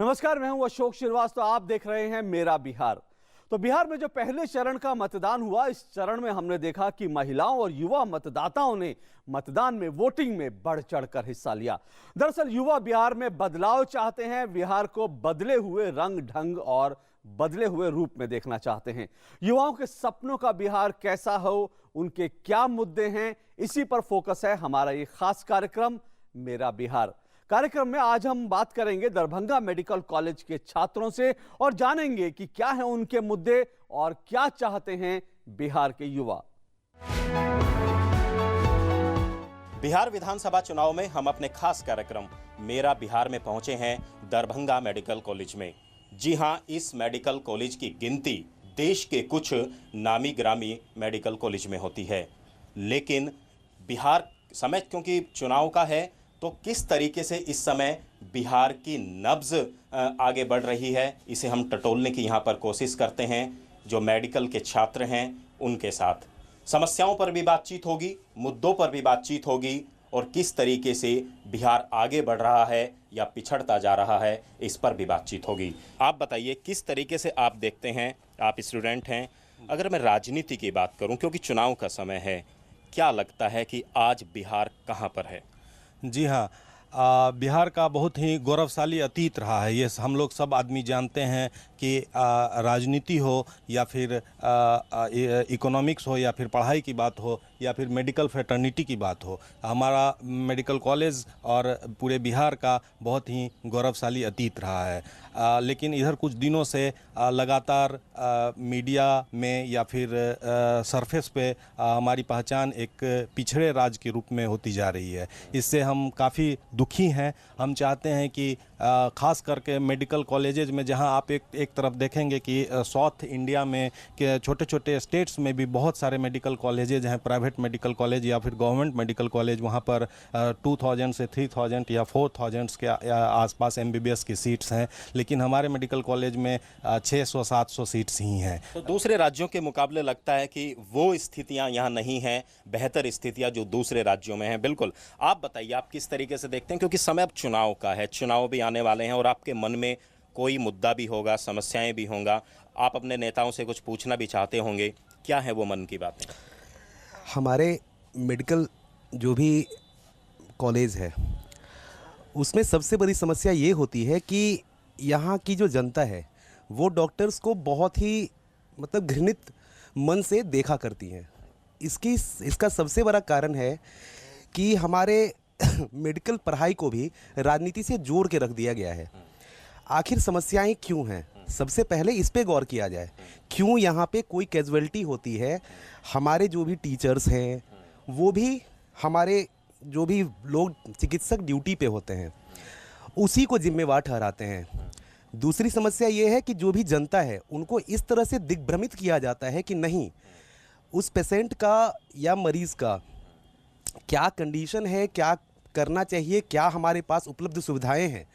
नमस्कार, मैं हूं अशोक श्रीवास्तव। आप देख रहे हैं मेरा बिहार। तो बिहार में जो पहले चरण का मतदान हुआ, इस चरण में हमने देखा कि महिलाओं और युवा मतदाताओं ने मतदान में, वोटिंग में बढ़ चढ़कर हिस्सा लिया। दरअसल युवा बिहार में बदलाव चाहते हैं, बिहार को बदले हुए रंग ढंग और बदले हुए रूप में देखना चाहते हैं। युवाओं के सपनों का बिहार कैसा हो, उनके क्या मुद्दे हैं, इसी पर फोकस है हमारा ये खास कार्यक्रम मेरा बिहार। कार्यक्रम में आज हम बात करेंगे दरभंगा मेडिकल कॉलेज के छात्रों से और जानेंगे कि क्या है उनके मुद्दे और क्या चाहते हैं बिहार के युवा। बिहार विधानसभा चुनाव में हम अपने खास कार्यक्रम मेरा बिहार में पहुंचे हैं दरभंगा मेडिकल कॉलेज में। जी हां, इस मेडिकल कॉलेज की गिनती देश के कुछ नामी ग्रामी मेडिकल कॉलेज में होती है, लेकिन बिहार समय क्योंकि चुनाव का है, तो किस तरीके से इस समय बिहार की नब्ज आगे बढ़ रही है, इसे हम टटोलने की यहाँ पर कोशिश करते हैं। जो मेडिकल के छात्र हैं उनके साथ समस्याओं पर भी बातचीत होगी, मुद्दों पर भी बातचीत होगी और किस तरीके से बिहार आगे बढ़ रहा है या पिछड़ता जा रहा है, इस पर भी बातचीत होगी। आप बताइए किस तरीके से आप देखते हैं, आप स्टूडेंट हैं। अगर मैं राजनीति की बात करूं, क्योंकि चुनाव का समय है, क्या लगता है कि आज बिहार कहाँ पर है? जी हाँ, बिहार का बहुत ही गौरवशाली अतीत रहा है। ये हम लोग सब आदमी जानते हैं कि राजनीति हो या फिर इकोनॉमिक्स हो या फिर पढ़ाई की बात हो या फिर मेडिकल फ्रेटर्निटी की बात हो, हमारा मेडिकल कॉलेज और पूरे बिहार का बहुत ही गौरवशाली अतीत रहा है। लेकिन इधर कुछ दिनों से लगातार मीडिया में या फिर सरफेस पे हमारी पहचान एक पिछड़े राज्य के रूप में होती जा रही है। इससे हम काफ़ी दुखी हैं। हम चाहते हैं कि ख़ास करके मेडिकल कॉलेजेज में, जहां आप एक तरफ देखेंगे कि साउथ इंडिया में के छोटे छोटे स्टेट्स में भी बहुत सारे मेडिकल कॉलेजेज हैं, प्राइवेट मेडिकल कॉलेज या फिर गवर्नमेंट मेडिकल कॉलेज, वहां पर 2000 से 3000 या 4000 के आसपास MBBS की सीट्स हैं, लेकिन हमारे मेडिकल कॉलेज में 600-700 सीट्स ही हैं। तो दूसरे राज्यों के मुकाबले लगता है कि वो स्थितियां यहाँ नहीं हैं, बेहतर स्थितियां जो दूसरे राज्यों में हैं। बिल्कुल, आप बताइए आप किस तरीके से देखते हैं, क्योंकि समय अब चुनाव का है, चुनाव भी आने वाले हैं और आपके मन में कोई मुद्दा भी होगा, समस्याएं भी होंगा, आप अपने नेताओं से कुछ पूछना भी चाहते होंगे। क्या है वो मन की बातें? हमारे मेडिकल जो भी कॉलेज है, उसमें सबसे बड़ी समस्या ये होती है कि यहाँ की जो जनता है वो डॉक्टर्स को बहुत ही घृणित मन से देखा करती हैं। इसका सबसे बड़ा कारण है कि हमारे मेडिकल पढ़ाई को भी राजनीति से जोड़ के रख दिया गया है। आखिर समस्याएं क्यों हैं, सबसे पहले इस पे गौर किया जाए। क्यों यहाँ पे कोई कैजुअलिटी होती है? हमारे जो भी टीचर्स हैं, वो भी हमारे जो भी लोग चिकित्सक ड्यूटी पे होते हैं, उसी को जिम्मेवार ठहराते हैं। दूसरी समस्या ये है कि जो भी जनता है उनको इस तरह से दिग्भ्रमित किया जाता है कि नहीं, उस पेशेंट का या मरीज़ का क्या कंडीशन है, क्या करना चाहिए, क्या हमारे पास उपलब्ध सुविधाएं हैं,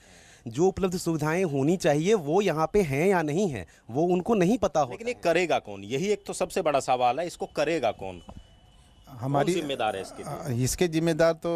जो उपलब्ध सुविधाएं होनी चाहिए वो यहाँ पे हैं या नहीं है, वो उनको नहीं पता हो। लेकिन ये करेगा कौन? यही एक तो सबसे बड़ा सवाल है, इसको करेगा कौन? हमारी जिम्मेदार है इसके जिम्मेदार तो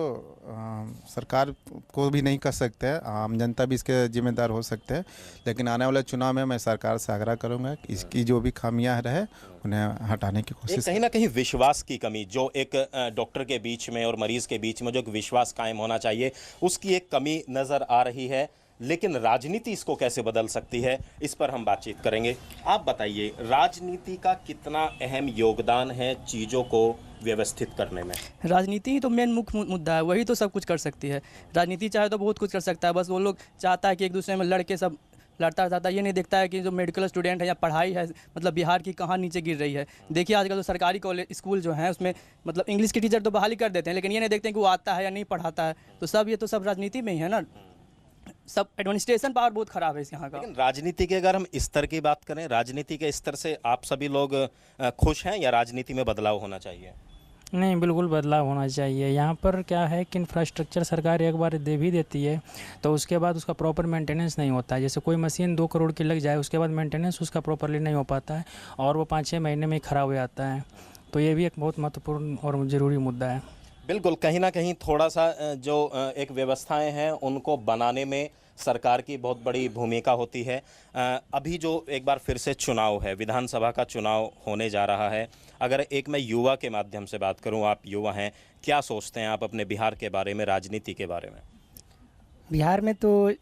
सरकार को भी नहीं कर सकते हैं, आम जनता भी इसके जिम्मेदार हो सकते हैं। लेकिन आने वाले चुनाव में मैं सरकार से आग्रह करूंगा कि इसकी जो भी खामियां रहे उन्हें हटाने की कोशिश। कहीं ना कहीं विश्वास की कमी, जो एक डॉक्टर के बीच में और मरीज के बीच में जो एक विश्वास कायम होना चाहिए, उसकी एक कमी नज़र आ रही है। लेकिन राजनीति इसको कैसे बदल सकती है, इस पर हम बातचीत करेंगे। आप बताइए, राजनीति का कितना अहम योगदान है चीज़ों को व्यवस्थित करने में? राजनीति ही तो मेन मुख्य मुद्दा है, वही तो सब कुछ कर सकती है। राजनीति चाहे तो बहुत कुछ कर सकता है, बस वो लोग चाहता है कि एक दूसरे में लड़के सब लड़ता जाता है। ये नहीं देखता है कि जो मेडिकल स्टूडेंट है या पढ़ाई है, बिहार की कहाँ नीचे गिर रही है। देखिए आजकल तो सरकारी कॉलेज स्कूल जो हैं उसमें इंग्लिश के टीचर तो बहाली कर देते हैं, लेकिन ये नहीं देखते हैं कि वो आता है या नहीं पढ़ाता है। तो ये तो सब राजनीति में ही है ना, सब एडमिनिस्ट्रेशन पावर बहुत खराब है इस यहाँ का। लेकिन राजनीति के अगर हम स्तर की बात करें, राजनीति के स्तर से आप सभी लोग खुश हैं या राजनीति में बदलाव होना चाहिए? नहीं, बिल्कुल बदलाव होना चाहिए। यहाँ पर क्या है कि इंफ्रास्ट्रक्चर सरकार एक बार दे भी देती है तो उसके बाद उसका प्रॉपर मेंटेनेंस नहीं होता है। जैसे कोई मशीन 2 करोड़ की लग जाए, उसके बाद मेंटेनेंस उसका प्रॉपरली नहीं हो पाता है और वो 5-6 महीने में ख़राब हो जाता है। तो ये भी एक बहुत महत्वपूर्ण और ज़रूरी मुद्दा है। बिल्कुल, कहीं ना कहीं थोड़ा सा जो एक व्यवस्थाएं हैं उनको बनाने में सरकार की बहुत बड़ी भूमिका होती है। अभी जो एक बार फिर से चुनाव है, विधानसभा का चुनाव होने जा रहा है, अगर एक मैं युवा के माध्यम से बात करूं, आप युवा हैं, क्या सोचते हैं आप अपने बिहार के बारे में, राजनीति के बारे में? बिहार में तो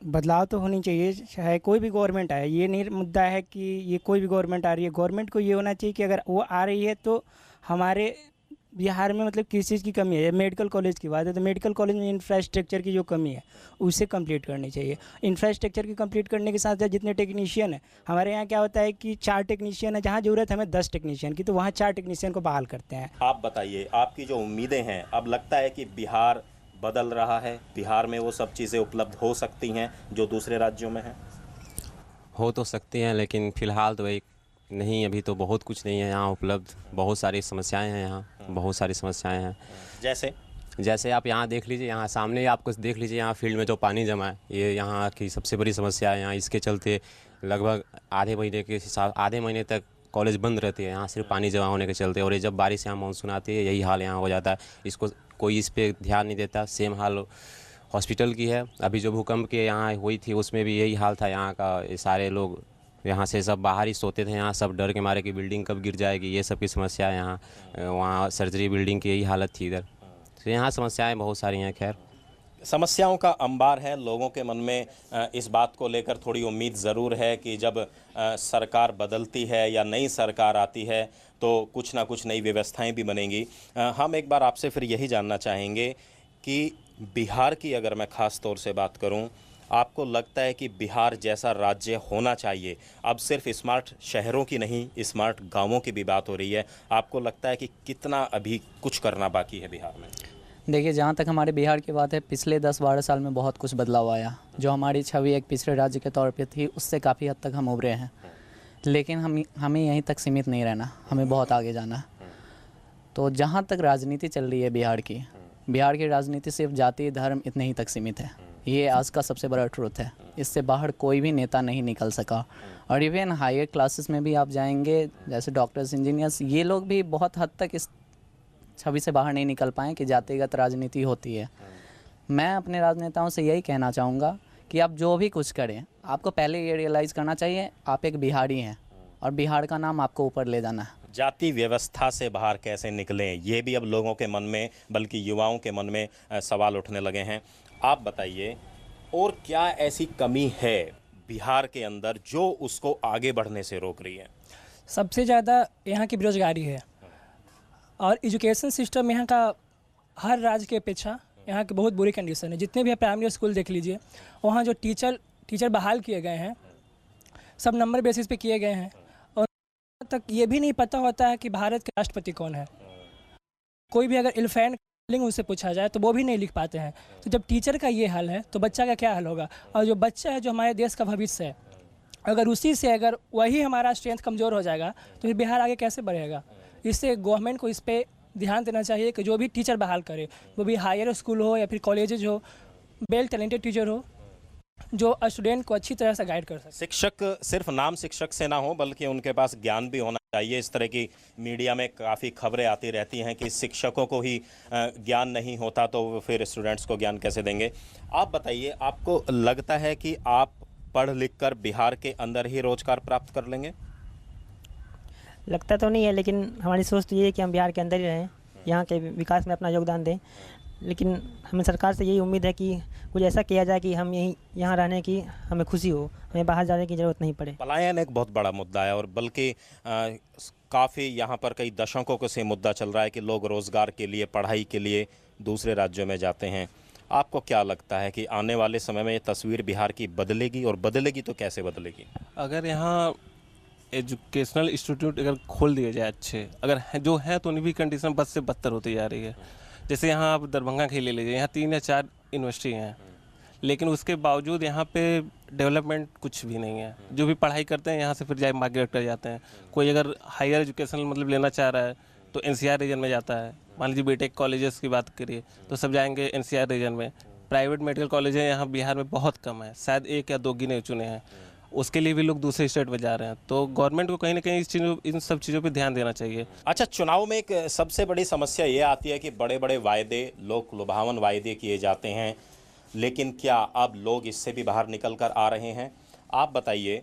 बदलाव तो होनी चाहिए, चाहे कोई भी गवर्नमेंट आए। ये नहीं मुद्दा है कि ये कोई भी गवर्नमेंट आ रही है, गवर्नमेंट को ये होना चाहिए कि अगर वो आ रही है तो हमारे बिहार में मतलब किस चीज़ की कमी है। मेडिकल कॉलेज की बात है तो मेडिकल कॉलेज में इंफ्रास्ट्रक्चर की जो कमी है उसे कंप्लीट करनी चाहिए। इंफ्रास्ट्रक्चर की कंप्लीट करने के साथ साथ जितने टेक्नीशियन है, हमारे यहाँ क्या होता है कि 4 टेक्नीशियन है, जहाँ ज़रूरत है हमें 10 टेक्नीशियन की, तो वहाँ 4 टेक्नीशियन को बहाल करते हैं। आप बताइए, आपकी जो उम्मीदें हैं, अब लगता है कि बिहार बदल रहा है, बिहार में वो सब चीज़ें उपलब्ध हो सकती हैं जो दूसरे राज्यों में हैं? हो तो सकती हैं, लेकिन फ़िलहाल तो एक नहीं, अभी तो बहुत कुछ नहीं है यहाँ उपलब्ध। बहुत सारी समस्याएं हैं यहाँ, बहुत सारी समस्याएं हैं। जैसे आप यहाँ देख लीजिए, यहाँ सामने ही आपको देख लीजिए, यहाँ फील्ड में जो पानी जमा है, ये यहाँ की सबसे बड़ी समस्या है। यहाँ इसके चलते लगभग आधे महीने तक कॉलेज बंद रहती है, यहाँ सिर्फ पानी जमा होने के चलते। और ये जब बारिश यहाँ मानसून आती है, यही हाल यहाँ हो जाता है। इसको कोई इस पर ध्यान नहीं देता। सेम हाल हॉस्पिटल की है। अभी जो भूकंप के यहाँ हुई थी उसमें भी यही हाल था यहाँ का। ये सारे लोग यहाँ से सब बाहर ही सोते थे, यहाँ सब डर के मारे कि बिल्डिंग कब गिर जाएगी, ये सब की समस्या है यहाँ। वहाँ सर्जरी बिल्डिंग की यही हालत थी इधर। तो यहाँ समस्याएं बहुत सारी हैं। खैर, समस्याओं का अंबार है। लोगों के मन में इस बात को लेकर थोड़ी उम्मीद ज़रूर है कि जब सरकार बदलती है या नई सरकार आती है तो कुछ ना कुछ नई व्यवस्थाएं भी बनेंगी। हम एक बार आपसे फिर यही जानना चाहेंगे कि बिहार की अगर मैं ख़ास तौर से बात करूं, आपको लगता है कि बिहार जैसा राज्य होना चाहिए? अब सिर्फ स्मार्ट शहरों की नहीं, स्मार्ट गांवों की भी बात हो रही है। आपको लगता है कि कितना अभी कुछ करना बाकी है बिहार में? देखिए, जहाँ तक हमारे बिहार की बात है, पिछले 10-12 साल में बहुत कुछ बदलाव आया। जो हमारी छवि एक पिछड़े राज्य के तौर पे थी, उससे काफ़ी हद तक हम उभरे हैं। लेकिन हमें यहीं तक सीमित नहीं रहना, हमें बहुत आगे जाना है। तो जहाँ तक राजनीति चल रही है बिहार की राजनीति सिर्फ जाति धर्म इतने ही तक सीमित है। ये आज का सबसे बड़ा ट्रुथ है। इससे बाहर कोई भी नेता नहीं निकल सका। और इवन हायर क्लासेस में भी आप जाएंगे, जैसे डॉक्टर्स, इंजीनियर्स, ये लोग भी बहुत हद तक इस छवि से बाहर नहीं निकल पाए कि जातिगत राजनीति होती है। मैं अपने राजनेताओं से यही कहना चाहूँगा कि आप जो भी कुछ करें, आपको पहले ये रियलाइज़ करना चाहिए आप एक बिहारी हैं और बिहार का नाम आपको ऊपर ले जाना है। जाति व्यवस्था से बाहर कैसे निकलें, ये भी अब लोगों के मन में, बल्कि युवाओं के मन में सवाल उठने लगे हैं। आप बताइए, और क्या ऐसी कमी है बिहार के अंदर जो उसको आगे बढ़ने से रोक रही है? सबसे ज़्यादा यहाँ की बेरोजगारी है और एजुकेशन सिस्टम यहाँ का हर राज्य की अपेक्षा यहाँ की बहुत बुरी कंडीशन है। जितने भी प्राइमरी स्कूल देख लीजिए, वहाँ जो टीचर बहाल किए गए हैं सब नंबर बेसिस पे किए गए हैं और तक ये भी नहीं पता होता है कि भारत के राष्ट्रपति कौन है। कोई भी अगर एलिफेंट उनसे पूछा जाए तो वो भी नहीं लिख पाते हैं। तो जब टीचर का ये हाल है तो बच्चा का क्या हाल होगा? और जो बच्चा है जो हमारे देश का भविष्य है, अगर उसी से अगर वही हमारा स्ट्रेंथ कमज़ोर हो जाएगा तो फिर बिहार आगे कैसे बढ़ेगा? इससे गवर्नमेंट को इस पर ध्यान देना चाहिए कि जो भी टीचर बहाल करे, वो भी हायर स्कूल हो या फिर कॉलेजेज हो, वेल टैलेंटेड टीचर हो जो स्टूडेंट को अच्छी तरह से गाइड कर सके। शिक्षक सिर्फ नाम शिक्षक से ना हो, बल्कि उनके पास ज्ञान भी होना चाहिए। इस तरह की मीडिया में काफ़ी खबरें आती रहती हैं कि शिक्षकों को ही ज्ञान नहीं होता तो फिर स्टूडेंट्स को ज्ञान कैसे देंगे? आप बताइए, आपको लगता है कि आप पढ़ लिख कर बिहार के अंदर ही रोजगार प्राप्त कर लेंगे? लगता तो नहीं है, लेकिन हमारी सोच तो ये है कि हम बिहार के अंदर ही रहें, यहाँ के विकास में अपना योगदान दें। लेकिन हमें सरकार से यही उम्मीद है कि कुछ ऐसा किया जाए कि हम यहाँ रहने की हमें खुशी हो, हमें बाहर जाने की ज़रूरत नहीं पड़े। पलायन एक बहुत बड़ा मुद्दा है और बल्कि काफ़ी यहाँ पर कई दशकों से मुद्दा चल रहा है कि लोग रोज़गार के लिए, पढ़ाई के लिए दूसरे राज्यों में जाते हैं। आपको क्या लगता है कि आने वाले समय में ये तस्वीर बिहार की बदलेगी, और बदलेगी तो कैसे बदलेगी? अगर यहाँ एजुकेशनल इंस्टीट्यूट अगर खोल दिए जाए अच्छे, अगर जो है तो उनकी कंडीशन बद से बदतर होती जा रही है। जैसे यहाँ आप दरभंगा के ले लीजिए, यहाँ 3 या 4 यूनिवर्सिटी हैं, लेकिन उसके बावजूद यहाँ पे डेवलपमेंट कुछ भी नहीं है। जो भी पढ़ाई करते हैं यहाँ से फिर जाए माइग्रेट कर जाते हैं। कोई अगर हायर एजुकेशन मतलब लेना चाह रहा है तो NCR रीजन में जाता है। मान लीजिए बीटेक कॉलेजेस की बात करिए तो सब जाएंगे NCR रीजन में। प्राइवेट मेडिकल कॉलेज यहाँ बिहार में बहुत कम है, शायद 1 या 2 गिने चुने हैं। उसके लिए भी लोग दूसरे स्टेट में जा रहे हैं। तो गवर्नमेंट को कहीं ना कहीं इन सब चीज़ों पे ध्यान देना चाहिए। अच्छा, चुनाव में एक सबसे बड़ी समस्या ये आती है कि बड़े बड़े वायदे, लोक लुभावन वायदे किए जाते हैं। लेकिन क्या अब लोग इससे भी बाहर निकल कर आ रहे हैं? आप बताइए,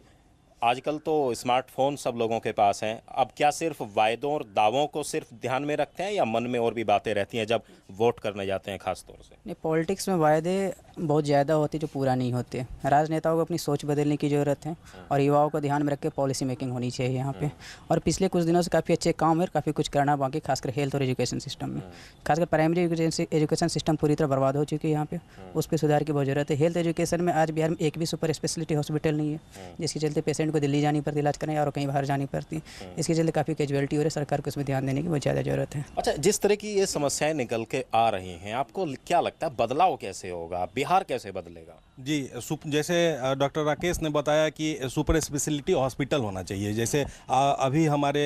आजकल तो स्मार्टफोन सब लोगों के पास हैं। अब क्या सिर्फ वायदों और दावों को सिर्फ ध्यान में रखते हैं या मन में और भी बातें रहती हैं जब वोट करने जाते हैं खास तौर से? नहीं, पॉलिटिक्स में वायदे बहुत ज़्यादा होते जो पूरा नहीं होते। राजनेताओं को अपनी सोच बदलने की ज़रूरत है और युवाओं को ध्यान में रख के पॉलिसी मेकिंग होनी चाहिए यहाँ पे। और पिछले कुछ दिनों से काफ़ी अच्छे काम है, काफ़ी कुछ करना बाकी, खासकर हेल्थ और एजुकेशन सिस्टम में। खासकर प्राइमरी एजुकेशन सिस्टम पूरी तरह बर्बाद हो चुकी है यहाँ पे, उस पर सुधार की बहुत ज़रूरत है। हेल्थ एजुकेशन में आज बिहार में एक भी सुपर स्पेशलिटी हॉस्पिटल नहीं है, जिसके चलते पेशेंट को दिल्ली जानी पड़ती इलाज करने और कहीं बाहर जानी पड़ती। इसके चलते काफ़ी कैजुअलिटी हो रही है, सरकार को इसमें ध्यान देने की बहुत ज़्यादा ज़रूरत है। अच्छा, जिस तरह की ये समस्याएं निकल के आ रही हैं, आपको क्या लगता है बदलाव कैसे होगा? बिहार कैसे बदलेगा? जी, जैसे डॉक्टर राकेश ने बताया कि सुपर स्पेशलिटी हॉस्पिटल होना चाहिए। जैसे अभी हमारे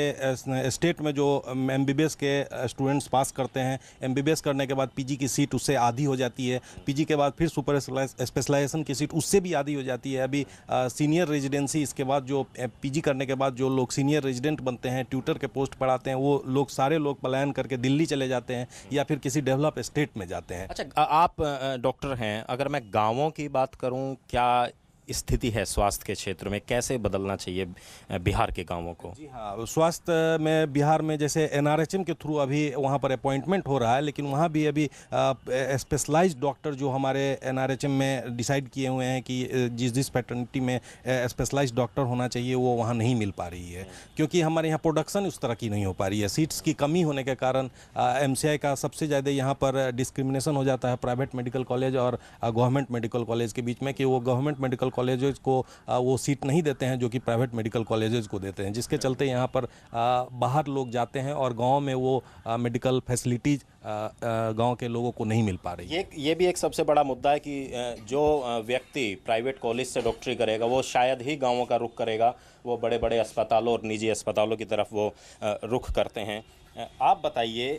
स्टेट में जो एमबीबीएस के स्टूडेंट्स पास करते हैं, एमबीबीएस करने के बाद पीजी की सीट उससे आधी हो जाती है, पीजी के बाद फिर सुपर स्पेशलाइजेशन की सीट उससे भी आधी हो जाती है। अभी सीनियर रेजिडेंसी, इसके बाद जो पीजी करने के बाद जो लोग सीनियर रेजिडेंट बनते हैं, ट्यूटर के पोस्ट पढ़ाते हैं, वो लोग सारे लोग पलायन करके दिल्ली चले जाते हैं या फिर किसी डेवलप स्टेट में जाते हैं। अच्छा, आप डॉक्टर हैं, अगर मैं गाँवों की बात करूं, क्या स्थिति है स्वास्थ्य के क्षेत्र में? कैसे बदलना चाहिए बिहार के गांवों को? जी हाँ, स्वास्थ्य में बिहार में जैसे एनआरएचएम के थ्रू अभी वहाँ पर अपॉइंटमेंट हो रहा है, लेकिन वहाँ भी अभी स्पेशलाइज्ड डॉक्टर जो हमारे एनआरएचएम में डिसाइड किए हुए हैं कि जिस पैटर्निटी में स्पेशलाइज्ड डॉक्टर होना चाहिए, वो वहाँ नहीं मिल पा रही है, क्योंकि हमारे यहाँ प्रोडक्शन उस तरह की नहीं हो पा रही है। सीट्स की कमी होने के कारण एमसीआई का सबसे ज़्यादा यहाँ पर डिस्क्रिमिनेशन हो जाता है प्राइवेट मेडिकल कॉलेज और गवर्नमेंट मेडिकल कॉलेज के बीच में, कि वो गवर्नमेंट मेडिकल कॉलेजेस को वो सीट नहीं देते हैं जो कि प्राइवेट मेडिकल कॉलेजेस को देते हैं, जिसके चलते यहाँ पर बाहर लोग जाते हैं और गांव में वो मेडिकल फैसिलिटीज़ गांव के लोगों को नहीं मिल पा रही है। ये भी एक सबसे बड़ा मुद्दा है कि जो व्यक्ति प्राइवेट कॉलेज से डॉक्टरी करेगा वो शायद ही गाँवों का रुख करेगा, वो बड़े बड़े अस्पतालों और निजी अस्पतालों की तरफ वो रुख करते हैं। आप बताइए,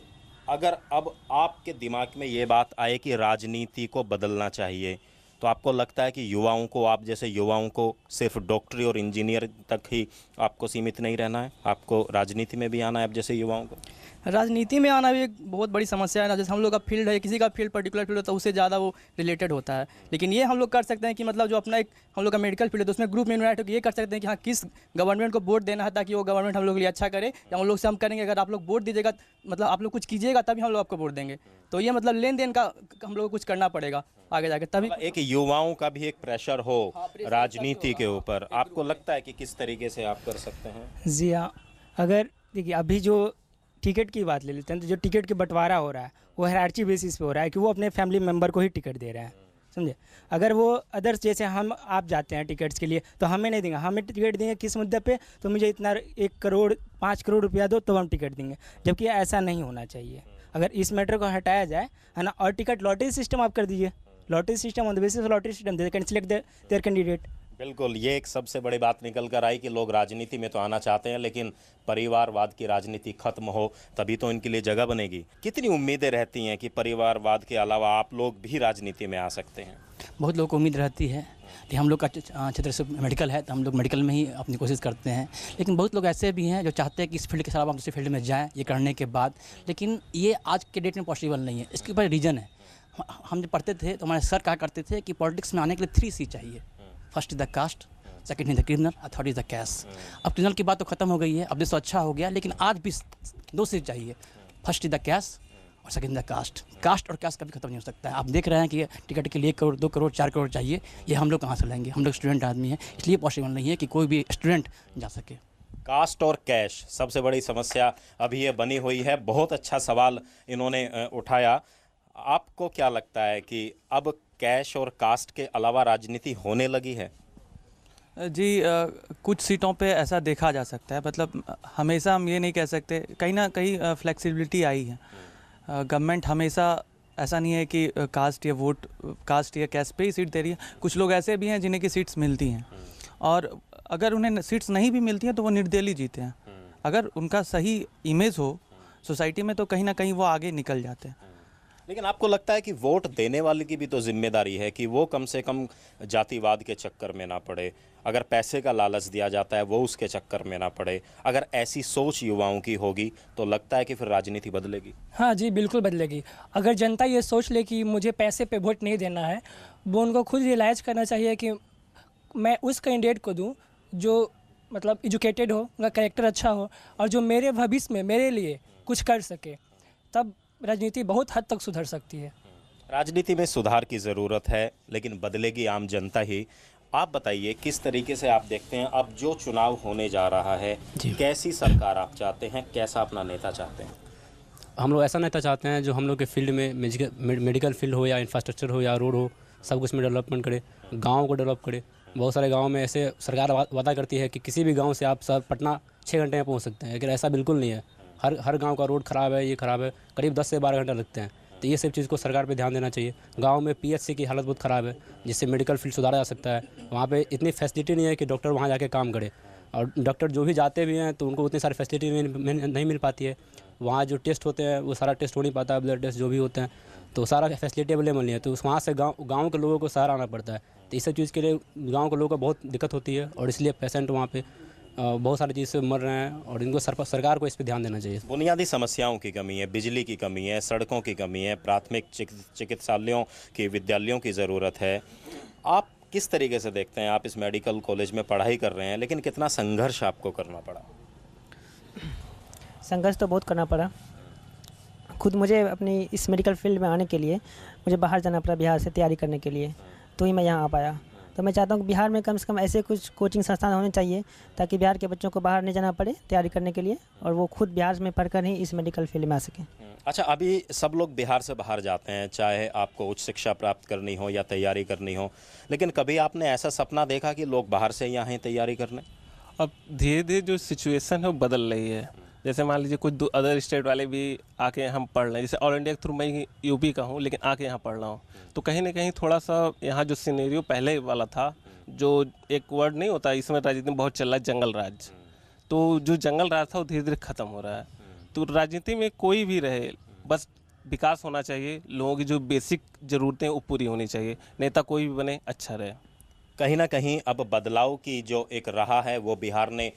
अगर अब आपके दिमाग में ये बात आए कि राजनीति को बदलना चाहिए, तो आपको लगता है कि युवाओं को, आप जैसे युवाओं को सिर्फ डॉक्टरी और इंजीनियर तक ही आपको सीमित नहीं रहना है, आपको राजनीति में भी आना है? अब जैसे युवाओं को राजनीति में आना भी एक बहुत बड़ी समस्या है ना। जैसे हम लोग का फील्ड है, किसी का फील्ड पर्टिकुलर फील्ड होता है, उससे ज़्यादा वो रिलेटेड होता है। लेकिन ये हम लोग कर सकते हैं कि मतलब जो अपना एक हम लोग का मेडिकल फील्ड है, तो उसमें ग्रुप में यूनाइट होकर ये कर सकते हैं कि हाँ, किस गवर्नमेंट को वोट देना है ताकि वो गवर्नमेंट हम लोग के लिए अच्छा करे, या हम लोग से हम करेंगे। अगर आप लोग वोट दीजिएगा, मतलब आप लोग कुछ कीजिएगा, तभी हम लोग आपको वोट देंगे। तो ये मतलब लेन देन का हम लोग को कुछ करना पड़ेगा आगे जाके, तभी एक युवाओं का भी एक प्रेशर हो राजनीति के ऊपर। आपको लगता है कि किस तरीके से आप कर सकते हैं? जी हाँ, अगर देखिए अभी जो टिकट की बात ले लेते हैं, तो जो टिकट की बंटवारा हो रहा है वो हायरार्ची बेसिस पे हो रहा है कि वो अपने फैमिली मेम्बर को ही टिकट दे रहा है, समझे। अगर वो अदर्स जैसे हम आप जाते हैं टिकट्स के लिए, तो हमें नहीं देंगे, हमें टिकट देंगे किस मुद्दे पे, तो मुझे इतना 1 करोड़ 5 करोड़ रुपया दो तो हम टिकट देंगे, जबकि ऐसा नहीं होना चाहिए। अगर इस मैटर को हटाया जाए, है ना, और टिकट लॉटरी सिस्टम आप कर दीजिए, lottery system on the basis of lottery system they can select there candidate. बिल्कुल, ये एक सबसे बड़ी बात निकल कर आई कि लोग राजनीति में तो आना चाहते हैं, लेकिन परिवारवाद की राजनीति खत्म हो तभी तो इनके लिए जगह बनेगी। कितनी उम्मीदें रहती हैं कि परिवारवाद के अलावा आप लोग भी राजनीति में आ सकते हैं? बहुत लोगों को उम्मीद रहती है कि हम लोग का क्षेत्र से मेडिकल है, तो हम लोग मेडिकल में ही अपनी कोशिश करते हैं। लेकिन बहुत लोग ऐसे भी हैं जो चाहते हैं कि इस फील्ड के अलावा हम दूसरी फील्ड में जाएँ ये करने के बाद, लेकिन ये आज के डेट में पॉसिबल नहीं है। इसके ऊपर रीज़न है, हम जब पढ़ते थे तो हमारे सर कहा करते थे कि पॉलिटिक्स में आने के लिए 3 C चाहिए। First is the caste, second is the criminal और थर्ड इज द कैश। अब क्रिमिनल की बात तो खत्म हो गई है, अब देश तो अच्छा हो गया, लेकिन आज भी 2 चीज़ चाहिए, फर्स्ट इज द कैश और सेकंड द कास्ट। कास्ट और कैस्ट कभी खत्म नहीं हो सकता है। आप देख रहे हैं कि टिकट के लिए 1 करोड़ 2 करोड़ 4 करोड़ चाहिए, ये हम लोग कहाँ से लेंगे? हम लोग स्टूडेंट आदमी हैं, इसलिए पॉसिबल नहीं है कि कोई भी स्टूडेंट जा सके। कास्ट और कैश सबसे बड़ी समस्या अभी ये बनी हुई है। बहुत अच्छा सवाल इन्होंने उठाया। आपको क्या लगता है कि अब कैश और कास्ट के अलावा राजनीति होने लगी है? जी, कुछ सीटों पे ऐसा देखा जा सकता है। मतलब हमेशा हम ये नहीं कह सकते, कहीं ना कहीं फ्लेक्सिबिलिटी आई है। गवर्नमेंट हमेशा ऐसा नहीं है कि कास्ट या कैस्ट पे ही सीट दे रही है। कुछ लोग ऐसे भी हैं जिन्हें की सीट्स मिलती हैं, और अगर उन्हें सीट्स नहीं भी मिलती हैं तो वो निर्दलीय जीते हैं। अगर उनका सही इमेज हो सोसाइटी में तो कहीं ना कहीं वो आगे निकल जाते हैं। लेकिन आपको लगता है कि वोट देने वाले की भी तो जिम्मेदारी है कि वो कम से कम जातिवाद के चक्कर में ना पड़े, अगर पैसे का लालच दिया जाता है वो उसके चक्कर में ना पड़े, अगर ऐसी सोच युवाओं की होगी तो लगता है कि फिर राजनीति बदलेगी? हाँ जी, बिल्कुल बदलेगी। अगर जनता ये सोच ले कि मुझे पैसे पे वोट नहीं देना है, वो उनको खुद रियलाइज़ करना चाहिए कि मैं उस कैंडिडेट को दूं जो मतलब एजुकेटेड हो, उनका कैरेक्टर अच्छा हो और जो मेरे भविष्य में मेरे लिए कुछ कर सके, तब राजनीति बहुत हद तक सुधर सकती है। राजनीति में सुधार की ज़रूरत है, लेकिन बदलेगी आम जनता ही। आप बताइए किस तरीके से आप देखते हैं अब जो चुनाव होने जा रहा है, कैसी सरकार आप चाहते हैं, कैसा अपना नेता चाहते हैं? हम लोग ऐसा नेता चाहते हैं जो हम लोग के फील्ड में मेडिकल फील्ड हो या इंफ्रास्ट्रक्चर हो या रोड हो, सब कुछ में डेवलपमेंट करे, गाँव को डेवलप करे। बहुत सारे गाँव में ऐसे सरकार वादा करती है कि किसी भी गाँव से आप सब पटना 6 घंटे में पहुँच सकते हैं, लेकिन ऐसा बिल्कुल नहीं है। हर गांव का रोड ख़राब है, ये ख़राब है, करीब 10 से 12 घंटे लगते हैं। तो ये सब चीज़ को सरकार पे ध्यान देना चाहिए। गांव में पीएचसी की हालत बहुत ख़राब है, जिससे मेडिकल फील्ड सुधारा जा सकता है। वहाँ पे इतनी फैसिलिटी नहीं है कि डॉक्टर वहाँ जाके काम करे, और डॉक्टर जो भी जाते भी हैं तो उनको उतनी सारी फैसिलिटी नहीं मिल पाती है। वहाँ जो टेस्ट होते हैं वो सारा टेस्ट हो नहीं पाता, ब्लड टेस्ट जो भी होते हैं तो सारा फैसिलिटी अवेलेबल नहीं है। तो वहाँ से गाँव के लोगों को सहारा आना पड़ता है। तो इस सब चीज़ के लिए गाँव के लोगों को बहुत दिक्कत होती है, और इसलिए पेशेंट वहाँ पे बहुत सारी चीज़ से मर रहे हैं, और इनको सरकार को इस पर ध्यान देना चाहिए। बुनियादी समस्याओं की कमी है, बिजली की कमी है, सड़कों की कमी है, प्राथमिक चिकित्सालयों की विद्यालयों की ज़रूरत है। आप किस तरीके से देखते हैं? आप इस मेडिकल कॉलेज में पढ़ाई कर रहे हैं, लेकिन कितना संघर्ष आपको करना पड़ा? संघर्ष तो बहुत करना पड़ा। खुद मुझे अपनी इस मेडिकल फील्ड में आने के लिए मुझे बाहर जाना पड़ा, बिहार से तैयारी करने के लिए, तो ही मैं यहाँ आ पाया। तो मैं चाहता हूँ कि बिहार में कम से कम ऐसे कुछ कोचिंग संस्थान होने चाहिए ताकि बिहार के बच्चों को बाहर नहीं जाना पड़े तैयारी करने के लिए, और वो खुद बिहार में पढ़कर ही इस मेडिकल फील्ड में आ सकें। अच्छा, अभी सब लोग बिहार से बाहर जाते हैं, चाहे आपको उच्च शिक्षा प्राप्त करनी हो या तैयारी करनी हो, लेकिन कभी आपने ऐसा सपना देखा कि लोग बाहर से यहाँ तैयारी करने? अब धीरे धीरे जो सिचुएशन है वो बदल रही है। जैसे मान लीजिए कुछ अदर स्टेट वाले भी आके हम पढ़ रहे हैं, जैसे ऑल इंडिया के थ्रू मैं यूपी का हूँ लेकिन आके यहाँ पढ़ रहा हूँ, तो कहीं ना कहीं थोड़ा सा यहाँ जो सिनेरियो पहले वाला था, जो एक वर्ड नहीं होता इसमें राजनीति में बहुत चल रहा है, जंगल राज, तो जो जंगल राज था वो धीरे धीरे ख़त्म हो रहा है। तो राजनीति में कोई भी रहे, बस विकास होना चाहिए, लोगों की जो बेसिक ज़रूरतें वो पूरी होनी चाहिए, नेता कोई भी बने अच्छा रहे। कहीं ना कहीं अब बदलाव की जो एक राह है वो बिहार ने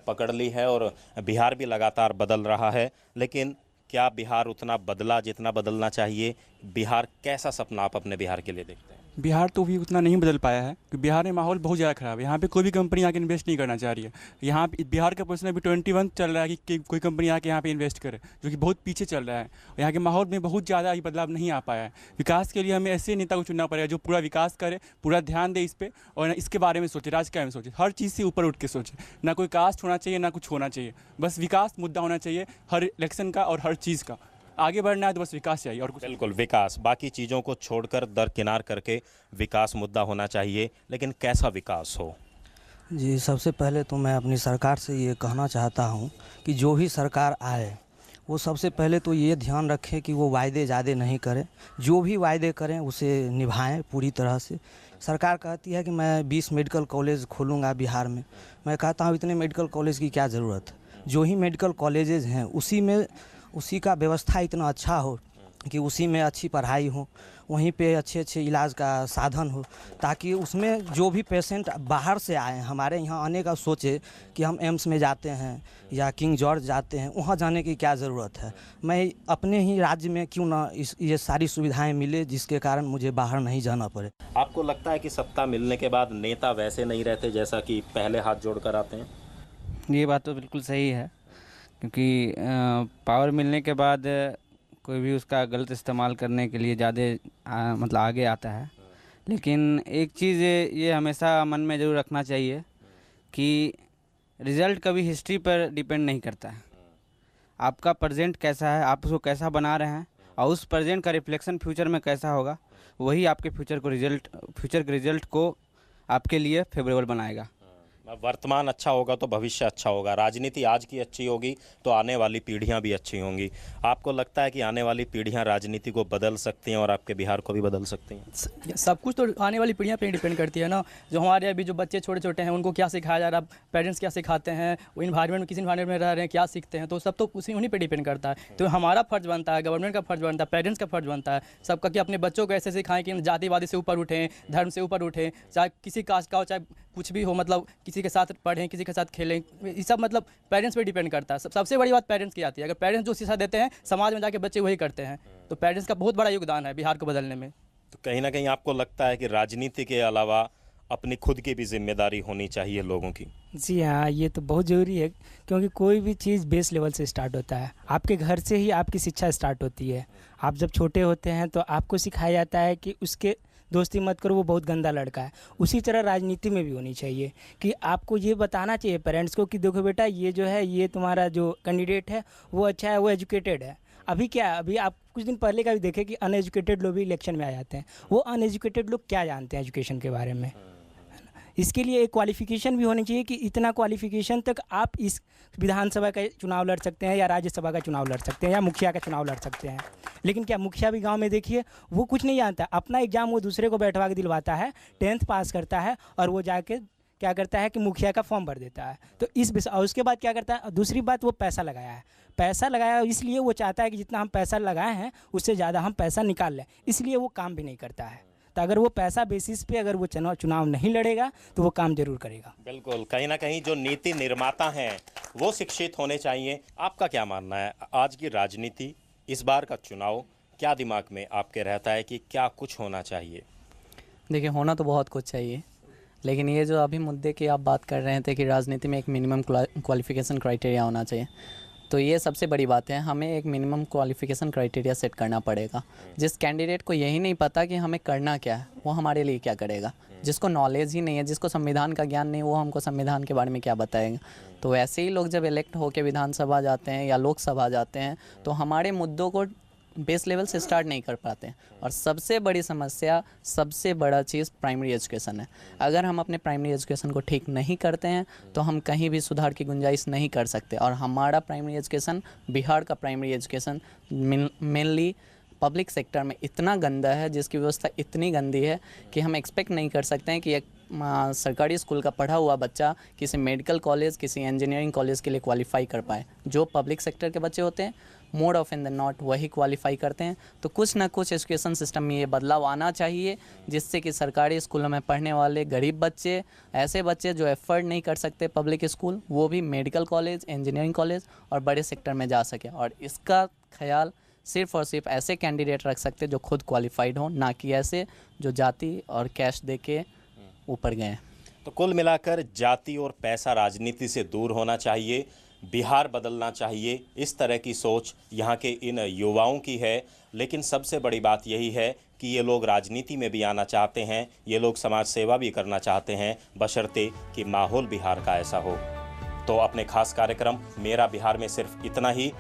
पकड़ ली है, और बिहार भी लगातार बदल रहा है। लेकिन क्या बिहार उतना बदला जितना बदलना चाहिए? बिहार कैसा सपना आप अपने बिहार के लिए देखते हैं? बिहार तो भी उतना नहीं बदल पाया है, क्योंकि बिहार में माहौल बहुत ज़्यादा ख़राब है। यहाँ पे कोई भी कंपनी आके इन्वेस्ट नहीं करना चाह रही है। यहाँ पे बिहार का पोजीशन अभी 21 चल रहा है कि कोई कंपनी आके यहाँ पे इन्वेस्ट करे, जो कि बहुत पीछे चल रहा है। यहाँ के माहौल में बहुत ज़्यादा ही बदलाव नहीं आ पाया है। विकास के लिए हमें ऐसे नेता को चुनना पड़ेगा जो पूरा विकास करे, पूरा ध्यान दे इस पर, और इसके बारे में सोचे, राजकीय में सोचे, हर चीज़ से ऊपर उठ के सोचे। ना कोई कास्ट होना चाहिए, ना कुछ होना चाहिए, बस विकास मुद्दा होना चाहिए हर इलेक्शन का और हर चीज़ का। आगे बढ़ना है तो बस विकास चाहिए, और कुछ बिल्कुल विकास, बाकी चीज़ों को छोड़कर दरकिनार करके विकास मुद्दा होना चाहिए। लेकिन कैसा विकास हो? जी, सबसे पहले तो मैं अपनी सरकार से ये कहना चाहता हूँ कि जो भी सरकार आए वो सबसे पहले तो ये ध्यान रखें कि वो वायदे ज़्यादा नहीं करें, जो भी वायदे करें उसे निभाएं पूरी तरह से। सरकार कहती है कि मैं 20 मेडिकल कॉलेज खोलूँगा बिहार में, मैं कहता हूँ इतने मेडिकल कॉलेज की क्या ज़रूरत है? जो ही मेडिकल कॉलेजेस हैं उसी का व्यवस्था इतना अच्छा हो कि उसी में अच्छी पढ़ाई हो, वहीं पे अच्छे अच्छे इलाज का साधन हो, ताकि उसमें जो भी पेशेंट बाहर से आए हमारे यहाँ आने का सोचे कि हम एम्स में जाते हैं या किंग जॉर्ज जाते हैं, वहाँ जाने की क्या ज़रूरत है? मैं अपने ही राज्य में क्यों ना ये सारी सुविधाएं मिले, जिसके कारण मुझे बाहर नहीं जाना पड़े। आपको लगता है कि सत्ता मिलने के बाद नेता वैसे नहीं रहते जैसा कि पहले हाथ जोड़कर आते हैं? ये बात तो बिल्कुल सही है, क्योंकि पावर मिलने के बाद कोई भी उसका गलत इस्तेमाल करने के लिए ज़्यादा मतलब आगे आता है। लेकिन एक चीज़ ये हमेशा मन में ज़रूर रखना चाहिए कि रिज़ल्ट कभी हिस्ट्री पर डिपेंड नहीं करता है। आपका प्रेजेंट कैसा है, आप उसको कैसा बना रहे हैं, और उस प्रेजेंट का रिफ्लेक्शन फ्यूचर में कैसा होगा, वही आपके फ्यूचर के रिज़ल्ट को आपके लिए फेवरेबल बनाएगा। वर्तमान अच्छा होगा तो भविष्य अच्छा होगा, राजनीति आज की अच्छी होगी तो आने वाली पीढ़ियां भी अच्छी होंगी। आपको लगता है कि आने वाली पीढ़ियां राजनीति को बदल सकती हैं और आपके बिहार को भी बदल सकती हैं? सब कुछ तो आने वाली पीढ़ियाँ पे डिपेंड करती है ना। जो हमारे अभी जो बच्चे छोटे छोटे हैं उनको क्या सिखाया जा रहा है, पेरेंट्स क्या सिखाते हैं, वो इन्वायरमेंट में किस इन्वायरमेंट में रह रहे हैं, क्या सीखते हैं, तो सब तो उन्हीं पे डिपेंड करता है। तो हमारा फर्ज बनता है, गवर्नमेंट का फर्ज बनता है, पेरेंट्स का फर्ज बनता है सबका, कि अपने बच्चों को ऐसे सिखाएं कि जातिवादी से ऊपर उठें, धर्म से ऊपर उठें, चाहे किसी कास्ट का हो, चाहे कुछ भी हो, मतलब किसी के साथ पढ़ें, किसी के साथ खेलें, ये सब मतलब पेरेंट्स पे डिपेंड करता है। सबसे बड़ी बात पेरेंट्स की आती है। अगर पेरेंट्स जो शिक्षा देते हैं समाज में जाके बच्चे वही करते हैं, तो पेरेंट्स का बहुत बड़ा योगदान है बिहार को बदलने में। तो कहीं ना कहीं आपको लगता है कि राजनीति के अलावा अपनी खुद की भी जिम्मेदारी होनी चाहिए लोगों की? जी हाँ, ये तो बहुत ज़रूरी है, क्योंकि कोई भी चीज़ बेस लेवल से स्टार्ट होता है। आपके घर से ही आपकी शिक्षा स्टार्ट होती है। आप जब छोटे होते हैं तो आपको सिखाया जाता है कि उसके दोस्ती मत करो, वो बहुत गंदा लड़का है। उसी तरह राजनीति में भी होनी चाहिए कि आपको ये बताना चाहिए पेरेंट्स को कि देखो बेटा, ये जो है, ये तुम्हारा जो कैंडिडेट है वो अच्छा है, वो एजुकेटेड है। अभी क्या है, अभी आप कुछ दिन पहले का भी देखें कि अनएजुकेटेड लोग भी इलेक्शन में आ जाते हैं। वो अनएजुकेटेड लोग क्या जानते हैं एजुकेशन के बारे में? इसके लिए एक क्वालिफिकेशन भी होनी चाहिए कि इतना क्वालिफिकेशन तक आप इस विधानसभा का चुनाव लड़ सकते हैं, या राज्यसभा का चुनाव लड़ सकते हैं, या मुखिया का चुनाव लड़ सकते हैं। लेकिन क्या मुखिया भी गांव में देखिए, वो कुछ नहीं जानता। अपना एग्जाम वो दूसरे को बैठवा के दिलवाता है, 10th पास करता है, और वो जाके क्या करता है कि मुखिया का फॉर्म भर देता है। तो और उसके बाद क्या करता है, दूसरी बात, वो पैसा लगाया है। पैसा लगाया इसलिए वो चाहता है कि जितना हम पैसा लगाए हैं उससे ज़्यादा हम पैसा निकाल लें, इसलिए वो काम भी नहीं करता है। तो अगर वो पैसा बेसिस पे अगर वो चुनाव नहीं लड़ेगा तो वो काम जरूर करेगा। बिल्कुल, कहीं ना कहीं जो नीति निर्माता हैं वो शिक्षित होने चाहिए। आपका क्या मानना है, आज की राजनीति, इस बार का चुनाव, क्या दिमाग में आपके रहता है कि क्या कुछ होना चाहिए? देखिए, होना तो बहुत कुछ चाहिए, लेकिन ये जो अभी मुद्दे की आप बात कर रहे थे कि राजनीति में एक मिनिमम क्वालिफिकेशन क्राइटेरिया होना चाहिए, तो ये सबसे बड़ी बात है। हमें एक मिनिमम क्वालिफिकेशन क्राइटेरिया सेट करना पड़ेगा। जिस कैंडिडेट को यही नहीं पता कि हमें करना क्या है, वो हमारे लिए क्या करेगा? जिसको नॉलेज ही नहीं है, जिसको संविधान का ज्ञान नहीं, वो हमको संविधान के बारे में क्या बताएगा? तो वैसे ही लोग जब इलेक्ट होकर विधानसभा जाते हैं या लोकसभा जाते हैं, तो हमारे मुद्दों को बेस लेवल से स्टार्ट नहीं कर पाते हैं। और सबसे बड़ी समस्या, सबसे बड़ा चीज़ प्राइमरी एजुकेशन है। अगर हम अपने प्राइमरी एजुकेशन को ठीक नहीं करते हैं तो हम कहीं भी सुधार की गुंजाइश नहीं कर सकते। और हमारा प्राइमरी एजुकेशन, बिहार का primary education mainly public sector में इतना गंदा है, जिसकी व्यवस्था इतनी गंदी है कि हम एक्सपेक्ट नहीं कर सकते हैं कि एक सरकारी स्कूल का पढ़ा हुआ बच्चा किसी मेडिकल कॉलेज, किसी इंजीनियरिंग कॉलेज के लिए क्वालिफाई कर पाए। जो पब्लिक सेक्टर के बच्चे होते हैं, more of in the not वही क्वालिफाई करते हैं। तो कुछ ना कुछ एजुकेशन सिस्टम में ये बदलाव आना चाहिए, जिससे कि सरकारी स्कूलों में पढ़ने वाले गरीब बच्चे, ऐसे बच्चे जो एफर्ड नहीं कर सकते पब्लिक स्कूल, वो भी मेडिकल कॉलेज, इंजीनियरिंग कॉलेज और बड़े सेक्टर में जा सके। और इसका ख्याल सिर्फ और सिर्फ ऐसे कैंडिडेट रख सकते जो खुद क्वालिफाइड हों, ना कि ऐसे जो जाति और कैश दे के ऊपर गए। तो कुल मिलाकर जाति और पैसा राजनीति से दूर होना चाहिए, बिहार बदलना चाहिए, इस तरह की सोच यहाँ के इन युवाओं की है। लेकिन सबसे बड़ी बात यही है कि ये लोग राजनीति में भी आना चाहते हैं, ये लोग समाज सेवा भी करना चाहते हैं, बशर्ते कि माहौल बिहार का ऐसा हो। तो अपने खास कार्यक्रम मेरा बिहार में सिर्फ इतना ही।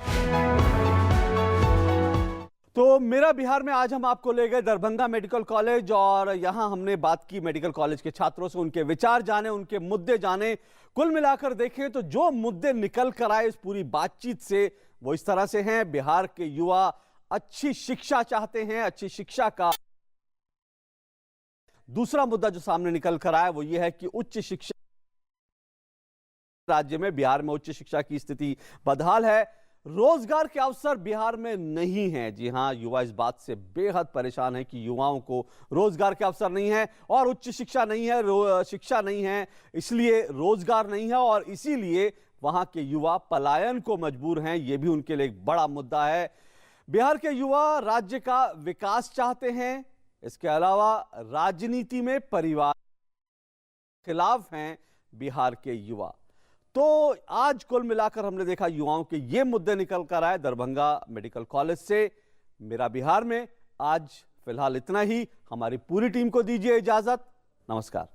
तो मेरा बिहार में आज हम आपको ले गए दरभंगा मेडिकल कॉलेज, और यहाँ हमने बात की मेडिकल कॉलेज के छात्रों से, उनके विचार जाने, उनके मुद्दे जाने। कुल मिलाकर देखें तो जो मुद्दे निकल कर आए इस पूरी बातचीत से वो इस तरह से हैं। बिहार के युवा अच्छी शिक्षा चाहते हैं, अच्छी शिक्षा का दूसरा मुद्दा जो सामने निकल कर आया वो ये है कि उच्च शिक्षा, राज्य में बिहार में उच्च शिक्षा की स्थिति बदहाल है, रोजगार के अवसर बिहार में नहीं है। जी हां, युवा इस बात से बेहद परेशान है कि युवाओं को रोजगार के अवसर नहीं है, और उच्च शिक्षा नहीं है, शिक्षा नहीं है, इसलिए रोजगार नहीं है, और इसीलिए वहां के युवा पलायन को मजबूर हैं। यह भी उनके लिए एक बड़ा मुद्दा है। बिहार के युवा राज्य का विकास चाहते हैं, इसके अलावा राजनीति में परिवार के खिलाफ हैं बिहार के युवा। तो आज कुल मिलाकर हमने देखा युवाओं के ये मुद्दे निकल कर आए दरभंगा मेडिकल कॉलेज से। मेरा बिहार में आज फिलहाल इतना ही। हमारी पूरी टीम को दीजिए इजाजत। नमस्कार।